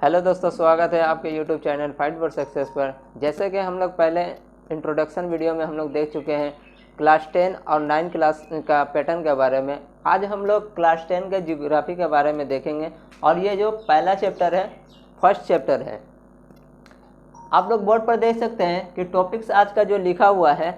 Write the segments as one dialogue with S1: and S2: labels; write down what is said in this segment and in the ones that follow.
S1: Hello दोस्तों, स्वागत है आपके YouTube channel fight for success पर। जैसे कि हम लोग पहले इंट्रोडक्शन वीडियो में हम लोग देख चुके हैं क्लास 10 और 9 क्लास का पैटर्न के बारे में। आज हम लोग क्लास 10 के ज्योग्राफी के बारे में देखेंगे और ये जो पहला चैप्टर है, फर्स्ट चैप्टर है। आप लोग बोर्ड पर देख सकते हैं कि टॉपिक्स आज का जो लिखा हुआ है,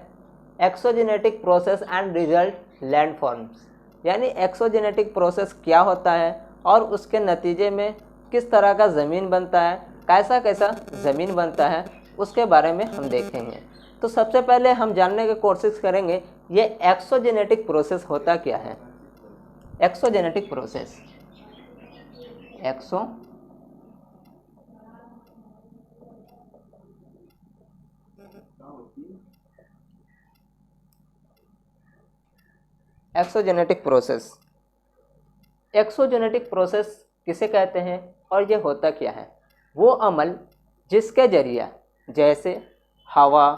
S1: exogenetic process and result landforms, यानी एक्सोजेनेटिक प्रोसेस क्या होता है और उसके नतीजे में किस तरह का ज़मीन बनता है, कैसा कैसा ज़मीन बनता है, उसके बारे में हम देखेंगे। तो सबसे पहले हम जानने की कोशिश करेंगे ये एक्सोजेनेटिक प्रोसेस होता क्या है। Exogenetic process, exogenetic process, exogenetic process किसे कहते हैं और ये होता क्या है। वो अमल जिसके जरिए जैसे हवा,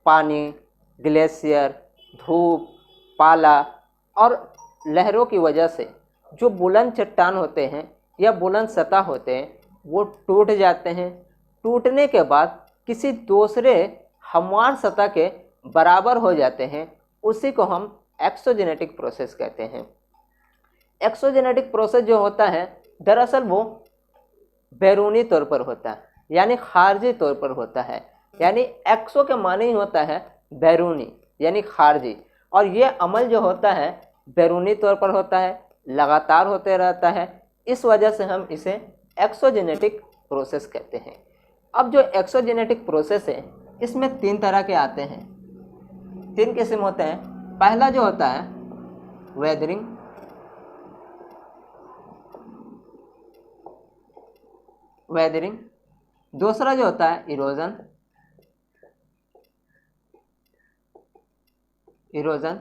S1: पानी, ग्लेशियर, धूप, पाला और लहरों की वजह से जो बुलंद चट्टान होते हैं या बुलंद सतह होते हैं वो टूट जाते हैं। टूटने के बाद किसी दूसरे हमवार सतह के बराबर हो जाते हैं, उसी को हम एक्सोजेनेटिक प्रोसेस कहते हैं। एक्सोजेनेटिक प्रोसेस जो होता है दरअसल वो बैरूनी तौर पर होता है, यानी खारजी तौर पर होता है। यानी एक्सो के माने ही होता है बैरूनी, यानी खारजी। और ये अमल जो होता है बैरूनी तौर पर होता है, लगातार होते रहता है। इस वजह से हम इसे एक्सोजेनेटिक प्रोसेस कहते हैं। अब जो एक्सोजेनेटिक प्रोसेस है इसमें 3 तरह के आते हैं, 3 किस्म होते हैं। पहला जो होता है वेदरिंग, दूसरा जो होता है इरोजन,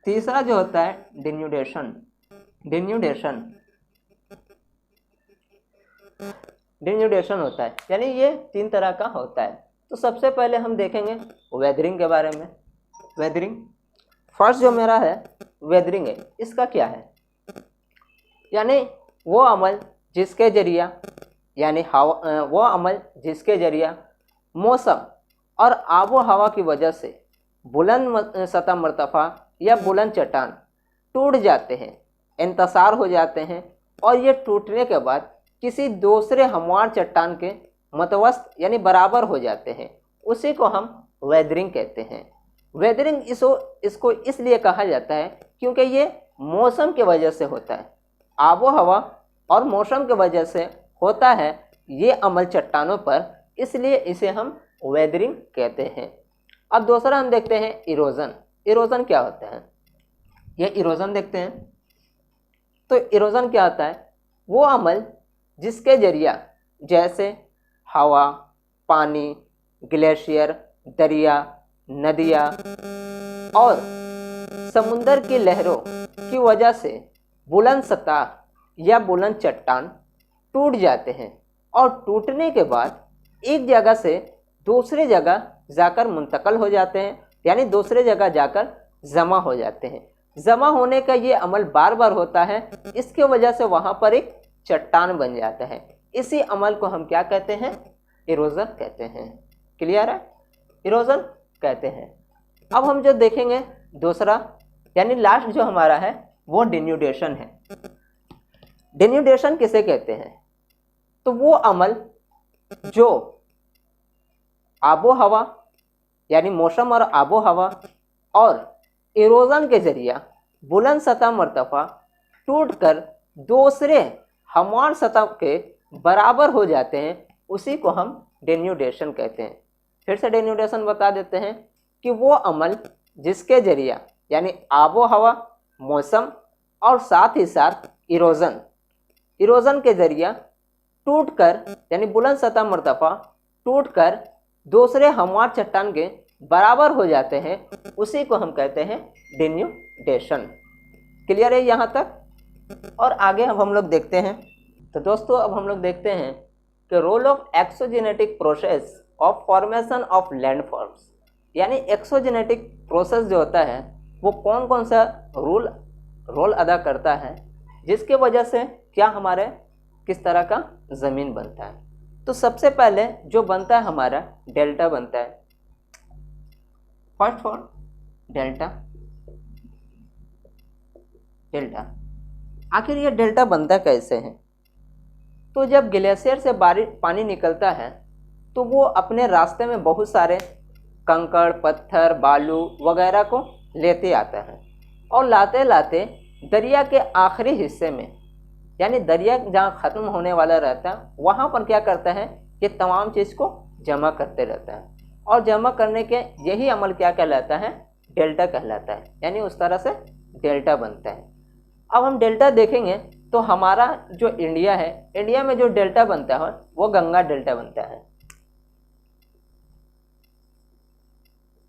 S1: तीसरा जो होता है डिन्यूडेशन, होता है। यानी ये 3 तरह का होता है। तो सबसे पहले हम देखेंगे वेदरिंग के बारे में। वेदरिंग फर्स्ट जो मेरा है वेदरिंग है, इसका क्या है, यानी वो अमल जिसके जरिया मौसम और आबो हवा की वजह से बुलंद सतह मर्तफा या बुलंद चट्टान टूट जाते हैं, इंतसार हो जाते हैं और ये टूटने के बाद किसी दूसरे हमवार चट्टान के मतवस्त यानी बराबर हो जाते हैं, उसी को हम वेदरिंग कहते हैं। वेदरिंग इसको इसलिए कहा जाता है क्योंकि ये मौसम की वजह से होता है, आबो हवा और मौसम की वजह से होता है ये अमल चट्टानों पर, इसलिए इसे हम वेदरिंग कहते हैं। अब दूसरा हम देखते हैं इरोजन। इरोजन क्या होता है, ये इरोजन देखते हैं। तो इरोजन क्या होता है, वो अमल जिसके जरिया जैसे हवा, पानी, ग्लेशियर, दरिया, नदियाँ और समुंदर की लहरों की वजह से बुलंद सतह या बुलंद चट्टान टूट जाते हैं और टूटने के बाद एक जगह से दूसरी जगह जाकर मुंतकल हो जाते हैं, यानी दूसरे जगह जाकर जमा हो जाते हैं। जमा होने का ये अमल बार बार होता है, इसके वजह से वहाँ पर एक चट्टान बन जाता है। इसी अमल को हम क्या कहते हैं, इरोजन कहते हैं। क्लियर है, इरोजन कहते हैं। अब हम जो देखेंगे दूसरा यानी लास्ट जो हमारा है वो डिन्यूडेशन है। डिन्यूडेशन किसे कहते हैं, तो वो अमल जो आबो हवा यानी मौसम और आबो हवा और इरोजन के जरिया बुलंद सतह मर्तफा टूटकर दूसरे हमवार सतह के बराबर हो जाते हैं, उसी को हम डिन्यूडेशन कहते हैं। फिर से डिन्यूडेशन बता देते हैं कि वो अमल जिसके जरिया यानी आबो हवा, मौसम और साथ ही साथ इरोजन के जरिया टूटकर यानी बुलंद सतह मर्तफा टूटकर दूसरे हमवार चट्टान के बराबर हो जाते हैं, उसी को हम कहते हैं डिन्यूडेशन। क्लियर है यहाँ तक। और आगे अब हम लोग देखते हैं। तो दोस्तों अब हम लोग देखते हैं कि role of exogenetic process of formation of landforms, यानी एक्सोजेनेटिक प्रोसेस जो होता है वो कौन कौन सा रोल अदा करता है, जिसके वजह से क्या हमारे किस तरह का ज़मीन बनता है। तो सबसे पहले जो बनता है हमारा डेल्टा बनता है। First for delta. डेल्टा आखिर ये डेल्टा बनता कैसे है? तो जब ग्लेशियर से बारिश पानी निकलता है तो वो अपने रास्ते में बहुत सारे कंकड़, पत्थर, बालू वगैरह को लेते आता है और लाते लाते दरिया के आखिरी हिस्से में, यानी दरिया जहाँ ख़त्म होने वाला रहता है वहाँ पर क्या करता है कि तमाम चीज़ को जमा करते रहता है और जमा करने के यही अमल क्या कहलाता है? डेल्टा कहलाता है। यानी उस तरह से डेल्टा बनता है। अब हम डेल्टा देखेंगे तो हमारा जो इंडिया है, इंडिया में जो डेल्टा बनता है वो गंगा डेल्टा बनता है।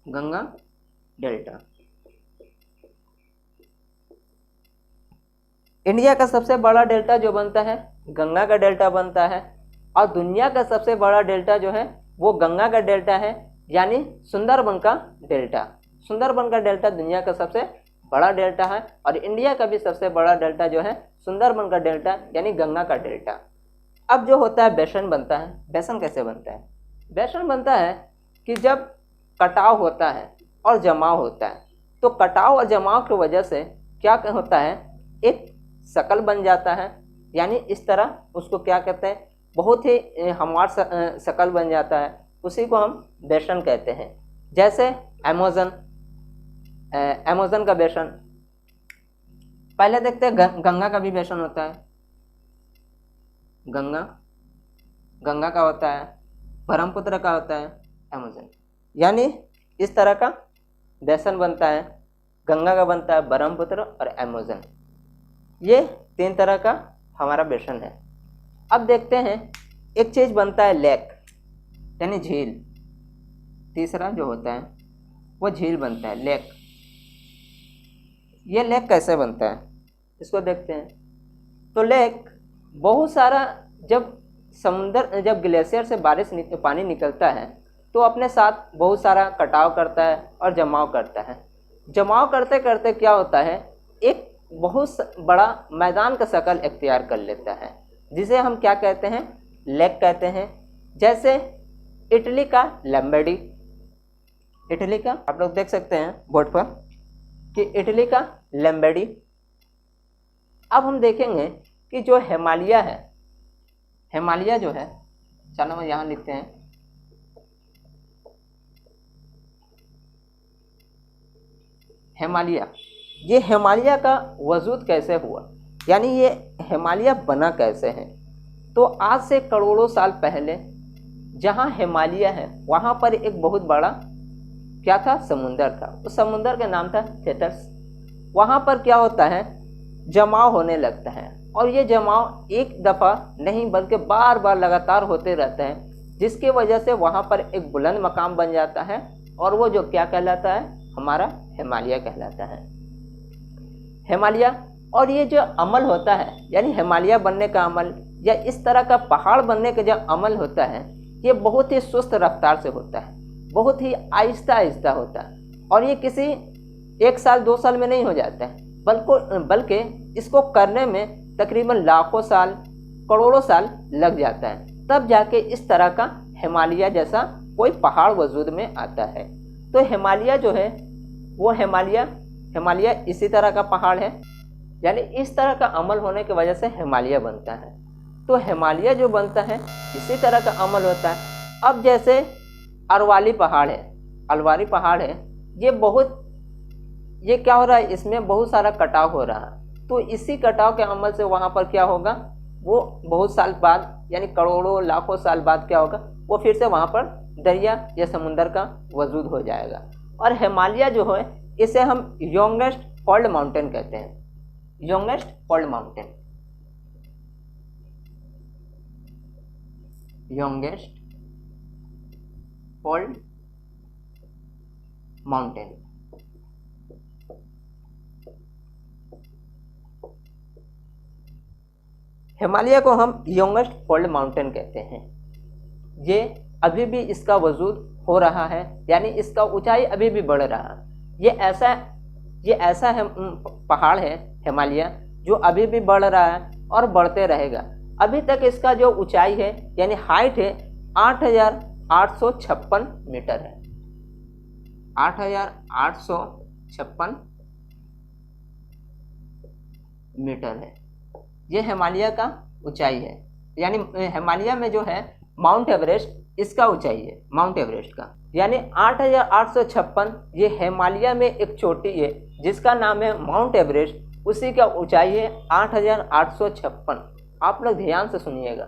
S1: गंगा डेल्टा इंडिया का सबसे बड़ा डेल्टा जो बनता है गंगा का डेल्टा बनता है। और दुनिया का सबसे बड़ा डेल्टा जो है वो गंगा का डेल्टा है, यानी सुंदरबन का डेल्टा। सुंदरबन का डेल्टा दुनिया का सबसे बड़ा डेल्टा है और इंडिया का भी सबसे बड़ा डेल्टा जो है सुंदरबन का डेल्टा, यानी गंगा का डेल्टा। अब जो होता है बेसन बनता है। बेसन कैसे बनता है? बेसन बनता है कि जब कटाव होता है और जमाव होता है, तो कटाव और जमाव की वजह से क्या होता है, एक शकल बन जाता है। यानी इस तरह उसको क्या कहते हैं, बहुत ही हमवार शकल बन जाता है, उसी को हम बेसन कहते हैं। जैसे अमेज़न का बेसन। पहले देखते हैं गंगा का भी बेसन होता है। गंगा का होता है, ब्रह्मपुत्र का होता है, अमेज़न। यानी इस तरह का बेसन बनता है। गंगा का बनता है, ब्रह्मपुत्र और अमेज़न। ये 3 तरह का हमारा बेसन है। अब देखते हैं एक चीज़ बनता है लेक, यानी झील। तीसरा जो होता है वो झील बनता है, लेक। ये लेक कैसे बनता है इसको देखते हैं। तो लेक बहुत सारा, जब ग्लेशियर से पानी निकलता है तो अपने साथ बहुत सारा कटाव करता है और जमाव करता है। जमाव करते करते क्या होता है, एक बहुत बड़ा मैदान का शक्ल इख्तियार कर लेता है, जिसे हम क्या कहते हैं, लेक कहते हैं। जैसे इटली का लंबर्डी। इटली का आप लोग देख सकते हैं बोर्ड पर कि इटली का लंबर्डी। अब हम देखेंगे कि जो हिमालय है, हिमालय जो है, चलो हम यहाँ लिखते हैं, हिमालय। ये हिमालय का वजूद कैसे हुआ, यानी ये हिमालय बना कैसे है? तो आज से करोड़ों साल पहले जहाँ हिमालय है वहाँ पर एक बहुत बड़ा क्या था, समुंदर था। उस समुंदर का नाम था थेटस। वहाँ पर क्या होता है, जमाव होने लगता है और ये जमाव एक दफ़ा नहीं बल्कि बार बार लगातार होते रहते हैं, जिसकी वजह से वहाँ पर एक बुलंद मकाम बन जाता है और वो जो क्या कहलाता है, हमारा हिमालय कहलाता है। हिमालय। और ये जो अमल होता है, यानी हिमालय बनने का अमल या इस तरह का पहाड़ बनने का जो अमल होता है, ये बहुत ही सुस्त रफ्तार से होता है, बहुत ही आहिस्ता आहिस्ता होता है और ये किसी 1 साल 2 साल में नहीं हो जाता है, बल्कि इसको करने में तकरीबन लाखों साल, करोड़ों साल लग जाता है, तब जाके इस तरह का हिमालय जैसा कोई पहाड़ वजूद में आता है। तो हिमालय जो है वो हिमालय इसी तरह का पहाड़ है, यानी इस तरह का अमल होने की वजह से हिमालय बनता है। तो हिमालय जो बनता है इसी तरह का अमल होता है। अब जैसे अरवाली पहाड़ है, अलवारी पहाड़ है, ये क्या हो रहा है, इसमें बहुत सारा कटाव हो रहा है। तो इसी कटाव के अमल से वहाँ पर क्या होगा, वो बहुत साल बाद, यानी करोड़ों लाखों साल बाद क्या होगा, वो फिर से वहाँ पर दरिया या समुंदर का वजूद हो जाएगा। और हिमालय जो है इसे हम यंगेस्ट फोल्ड माउंटेन कहते हैं, youngest fold mountain, youngest fold mountain. Himalaya को हम यंगेस्ट फोल्ड माउंटेन कहते हैं। ये अभी भी इसका वजूद हो रहा है, यानी इसका ऊंचाई अभी भी बढ़ रहा है। ये ऐसा है पहाड़ है हिमालय जो अभी भी बढ़ रहा है और बढ़ते रहेगा। अभी तक इसका जो ऊंचाई है यानी हाइट है 8,856 मीटर है। 8,856 मीटर है, ये हिमालय का ऊंचाई है। यानी हिमालय में जो है माउंट एवरेस्ट, इसका ऊंचाई है माउंट एवरेस्ट का, यानी 8,856। ये हिमालय में एक चोटी है जिसका नाम है माउंट एवरेस्ट, उसी का ऊंचाई है 8,856। आप लोग ध्यान से सुनिएगा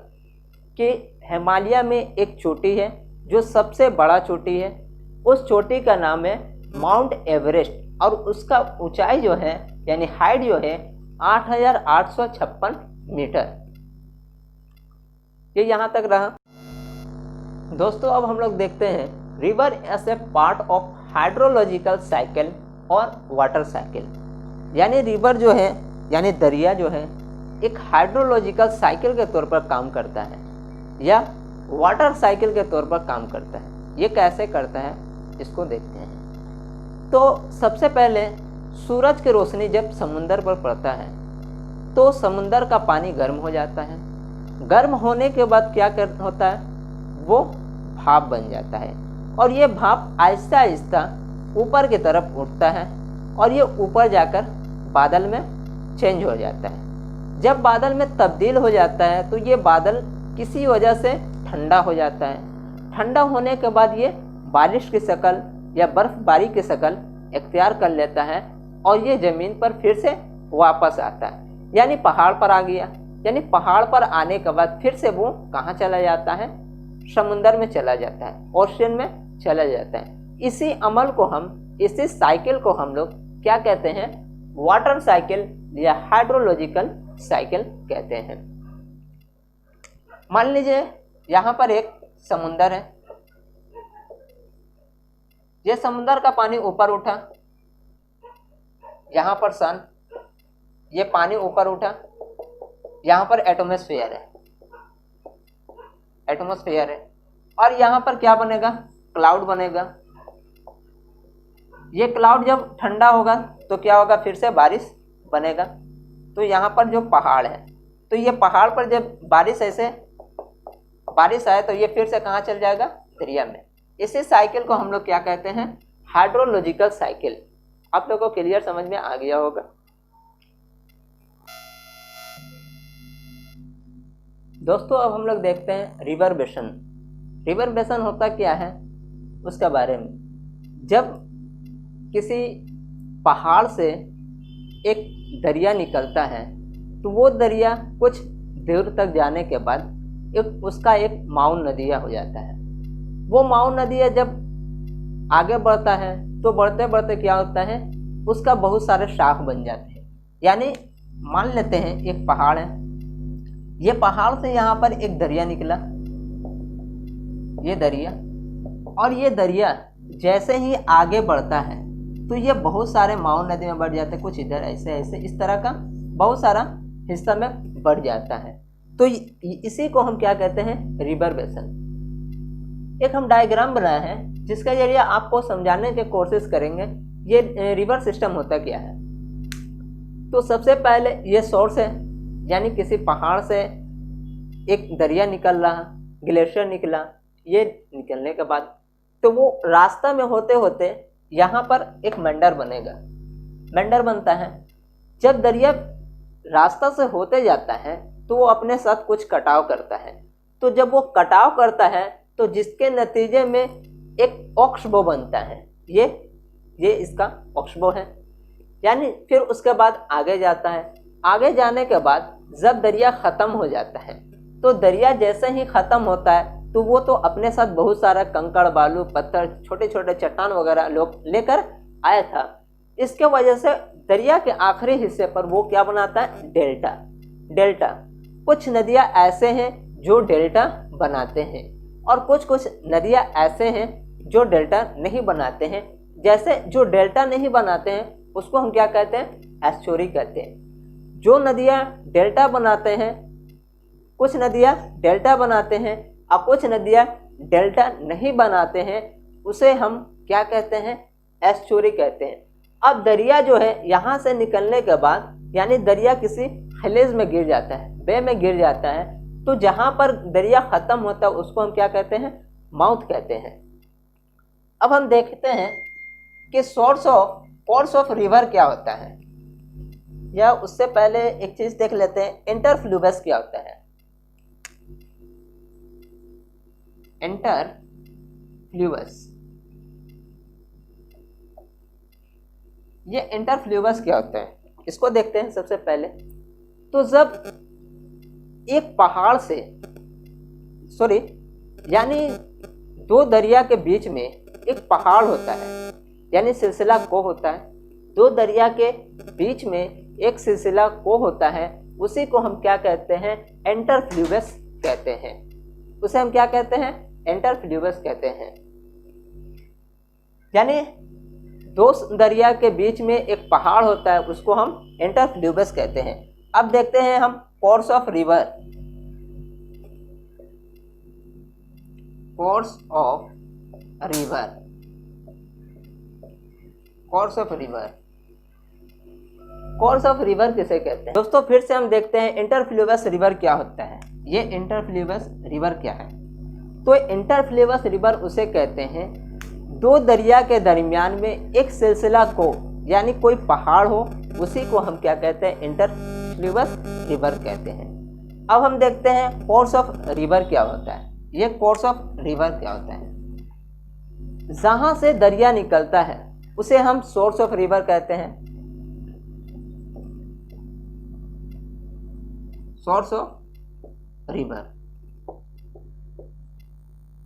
S1: कि हिमालय में एक चोटी है जो सबसे बड़ा चोटी है, उस चोटी का नाम है माउंट एवरेस्ट और उसका ऊंचाई जो है यानी हाइट जो है 8,856 मीटर। ये यहाँ तक रहा। दोस्तों अब हम लोग देखते हैं river as a part of hydrological cycle और वाटर साइकिल। यानी रिवर जो है यानी दरिया जो है एक हाइड्रोलॉजिकल साइकिल के तौर पर काम करता है या वाटर साइकिल के तौर पर काम करता है। ये कैसे करता है इसको देखते हैं। तो सबसे पहले सूरज की रोशनी जब समुंदर पर पड़ता है तो समुंदर का पानी गर्म हो जाता है। गर्म होने के बाद क्या होता है, वो भाप बन जाता है और ये भाप आहिस्ता आहिस्ता ऊपर की तरफ उठता है और ये ऊपर जाकर बादल में चेंज हो जाता है। जब बादल में तब्दील हो जाता है तो ये बादल किसी वजह से ठंडा हो जाता है। ठंडा होने के बाद ये बारिश की शक्ल या बर्फबारी की शक्ल इख्तियार कर लेता है और ये ज़मीन पर फिर से वापस आता है, यानी पहाड़ पर आ गया। यानी पहाड़ पर आने के बाद फिर से वो कहाँ चला जाता है, समुंदर में चला जाता है, ओशन में चला जाता है। इसी अमल को हम, इसी साइकिल को हम लोग क्या कहते हैं, वाटर साइकिल या हाइड्रोलॉजिकल साइकिल कहते हैं। मान लीजिए यहाँ पर एक समुंदर है, ये समुंदर का पानी ऊपर उठा, यहाँ पर सन, ये पानी ऊपर उठा, यहाँ पर एटमॉस्फेयर है, एटमॉस्फेयर है और यहाँ पर क्या बनेगा, क्लाउड बनेगा। ये क्लाउड जब ठंडा होगा तो क्या होगा, फिर से बारिश बनेगा। तो यहाँ पर जो पहाड़ है तो ये पहाड़ पर जब बारिश ऐसे बारिश आए तो ये फिर से कहाँ चल जाएगा, दरिया में। इसी साइकिल को हम लोग क्या कहते हैं, हाइड्रोलॉजिकल साइकिल। आप लोगों को क्लियर समझ में आ गया होगा। दोस्तों अब हम लोग देखते हैं रिवर बेसन। रिवर बेसन होता क्या है उसका बारे में। जब किसी पहाड़ से एक दरिया निकलता है तो वो दरिया कुछ दूर तक जाने के बाद उसका एक माउन नदिया हो जाता है। वो माउन नदिया जब आगे बढ़ता है तो बढ़ते बढ़ते क्या होता है, उसका बहुत सारे शाख बन जाते हैं। यानी मान लेते हैं एक पहाड़ है, ये पहाड़ से यहाँ पर एक दरिया निकला, ये दरिया, और ये दरिया जैसे ही आगे बढ़ता है तो ये बहुत सारे माउन नदी में बढ़ जाते हैं, कुछ इधर ऐसे ऐसे इस तरह का बहुत सारा हिस्सा में बढ़ जाता है। तो इसी को हम क्या कहते हैं, रिवर बेसन। एक हम डायग्राम बनाए हैं जिसका जरिए आपको समझाने की कोशिश करेंगे ये रिवर सिस्टम होता क्या है। तो सबसे पहले ये सोर्स है, यानी किसी पहाड़ से एक दरिया निकल रहा, ग्लेशियर निकला, ये निकलने के बाद तो वो रास्ता में होते होते यहाँ पर एक मेंडर बनेगा, मेंडर बनता है। जब दरिया रास्ता से होते जाता है तो वो अपने साथ कुछ कटाव करता है। तो जब वो कटाव करता है तो जिसके नतीजे में एक ऑक्सबो बनता है, ये इसका ऑक्सबो है। यानी फिर उसके बाद आगे जाता है। आगे जाने के बाद जब दरिया ख़त्म हो जाता है तो दरिया जैसे ही ख़त्म होता है तो वो तो अपने साथ बहुत सारा कंकड़, बालू, पत्थर, छोटे छोटे चट्टान वगैरह लोग लेकर आया था। इसके वजह से दरिया के आखिरी हिस्से पर वो क्या बनाता है, डेल्टा। डेल्टा कुछ नदियाँ ऐसे हैं जो डेल्टा बनाते हैं और कुछ नदियाँ ऐसे हैं जो डेल्टा नहीं बनाते हैं। जैसे जो डेल्टा नहीं बनाते हैं उसको हम क्या कहते हैं, एस्चुरी कहते हैं। जो नदियाँ डेल्टा बनाते हैं, कुछ नदियाँ डेल्टा बनाते हैं और कुछ नदियाँ डेल्टा नहीं बनाते हैं, उसे हम क्या कहते हैं, एस्चुरी कहते हैं। अब दरिया जो है यहाँ से निकलने के बाद यानी दरिया किसी खलीज में गिर जाता है, बे में गिर जाता है, तो जहाँ पर दरिया ख़त्म होता है उसको हम क्या कहते हैं, माउथ कहते हैं। अब हम देखते हैं कि कोर्स ऑफ रिवर क्या होता है, या उससे पहले एक चीज़ देख लेते हैं, इंटरफ्लूवस क्या होता है। इंटरफ्लूवस, ये इंटरफ्लूवस क्या होता है इसको देखते हैं सबसे पहले। तो जब एक पहाड़ से यानी दो दरिया के बीच में एक पहाड़ होता है, यानी सिलसिला को होता है, दो दरिया के बीच में एक सिलसिला को होता है, उसी को हम क्या कहते हैं, इंटरफ्लूवस कहते हैं। उसे हम क्या कहते हैं, इंटरफ्लूवस कहते हैं। यानी दो दरिया के बीच में एक पहाड़ होता है, उसको हम इंटरफ्लूवस कहते हैं। अब देखते हैं हम course of river. Course of river, course of river, course of river किसे कहते हैं। दोस्तों फिर से हम देखते हैं इंटरफ्लूवस रिवर क्या होता है। ये इंटरफ्लूवस रिवर क्या है, तो इंटरफ्लूवस रिवर उसे कहते हैं दो दरिया के दरमियान में एक सिलसिला को, यानी कोई पहाड़ हो, उसी को हम क्या कहते हैं, इंटरफ्लूवस रिवर कहते हैं। अब हम देखते हैं कोर्स ऑफ रिवर क्या होता है। ये कोर्स ऑफ रिवर क्या होता है, जहाँ से दरिया निकलता है उसे हम सोर्स ऑफ रिवर कहते हैं। सोर्स ऑफ रिवर,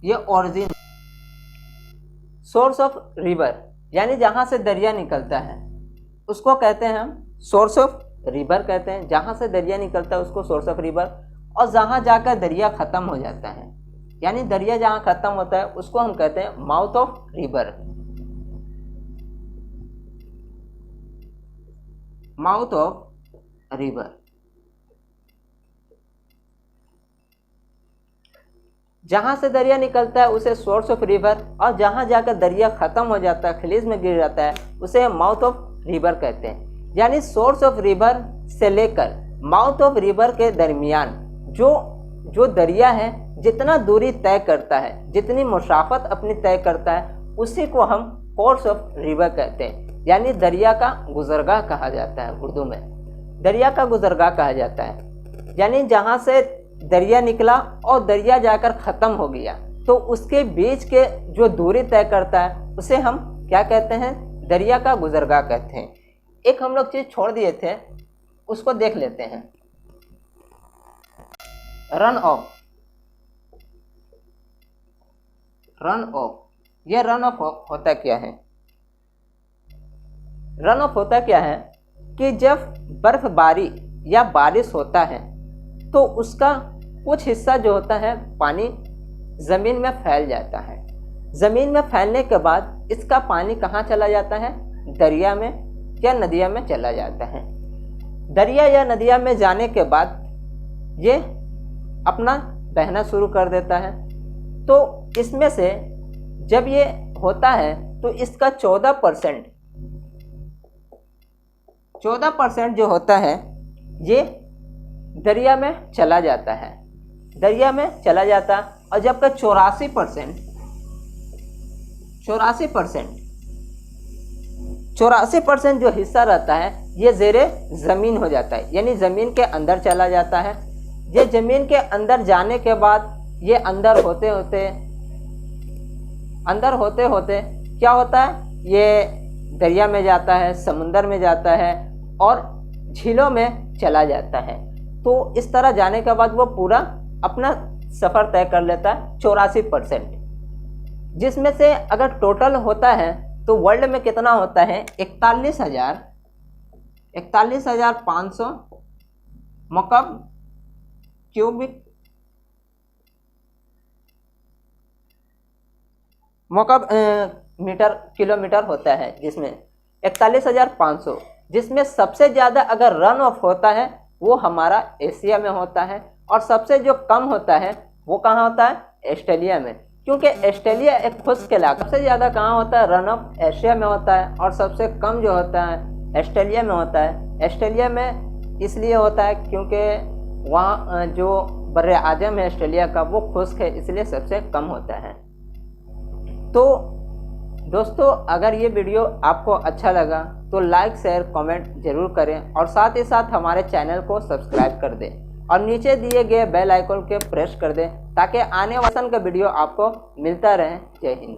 S1: ये ओरिजिन। सोर्स ऑफ रिवर यानी जहाँ से दरिया निकलता है उसको कहते हैं हम सोर्स ऑफ रिवर कहते हैं। जहाँ से दरिया निकलता है उसको सोर्स ऑफ रिवर, और जहाँ जाकर दरिया ख़त्म हो जाता है, यानी दरिया जहाँ ख़त्म होता है उसको हम कहते हैं mouth of river. Mouth of river. जहाँ से दरिया निकलता है उसे सोर्स ऑफ रिवर, और जहाँ जाकर दरिया ख़त्म हो जाता है, खलीज में गिर जाता है, उसे माउथ ऑफ रिवर कहते हैं। यानी सोर्स ऑफ रिवर से लेकर माउथ ऑफ रिवर के दरमियान जो दरिया है, जितना दूरी तय करता है, जितनी मुसाफत अपनी तय करता है, उसी को हम कोर्स ऑफ रिवर कहते हैं। यानी दरिया का गुजरगाह कहा जाता है, उर्दू में दरिया का गुजरगाह कहा जाता है। यानी जहाँ से दरिया निकला और दरिया जाकर ख़त्म हो गया, तो उसके बीच के जो दूरी तय करता है उसे हम क्या कहते हैं, दरिया का गुजरगाह कहते हैं। एक हम लोग चीज़ छोड़ दिए थे, उसको देख लेते हैं। Run of. रन ऑफ, ये रन ऑफ होता क्या है। रन ऑफ होता क्या है कि जब बर्फबारी या बारिश होता है तो उसका कुछ हिस्सा जो होता है पानी ज़मीन में फैल जाता है। ज़मीन में फैलने के बाद इसका पानी कहाँ चला जाता है, दरिया में या नदिया में चला जाता है। दरिया या नदिया में जाने के बाद ये अपना बहना शुरू कर देता है। तो इसमें से जब ये होता है तो इसका 14% जो होता है ये दरिया में चला जाता है, दरिया में चला जाता है। और जबकि 84% जो हिस्सा रहता है ये ज़ेरे ज़मीन हो जाता है, यानी ज़मीन के अंदर चला जाता है। ये ज़मीन के अंदर जाने के बाद ये अंदर होते होते क्या होता है, ये दरिया में जाता है, समुंदर में जाता है और झीलों में चला जाता है। तो इस तरह जाने के बाद वो पूरा अपना सफ़र तय कर लेता है 84%, जिसमें से अगर टोटल होता है तो वर्ल्ड में कितना होता है, 41,500 मकब किलोमीटर होता है, जिसमें 41,500, जिसमें सबसे ज़्यादा अगर रन ऑफ होता है वो हमारा एशिया में होता है, और सबसे जो कम होता है वो कहाँ होता है, ऑस्ट्रेलिया में। क्योंकि ऑस्ट्रेलिया एक खुश्क इलाका। सबसे ज़्यादा कहाँ होता है, रन ऑफ एशिया में होता है, और सबसे कम जो होता है ऑस्ट्रेलिया में होता है। ऑस्ट्रेलिया में इसलिए होता है क्योंकि वहाँ जो बर्रे आजम है ऑस्ट्रेलिया का वो खुश्क है, इसलिए सबसे कम होता है। तो दोस्तों अगर ये वीडियो आपको अच्छा लगा तो लाइक शेयर कमेंट जरूर करें और साथ ही साथ हमारे चैनल को सब्सक्राइब कर दें और नीचे दिए गए बेल आइकन के प्रेस कर दें ताकि आने वाले का वीडियो आपको मिलता रहे। जय हिंद।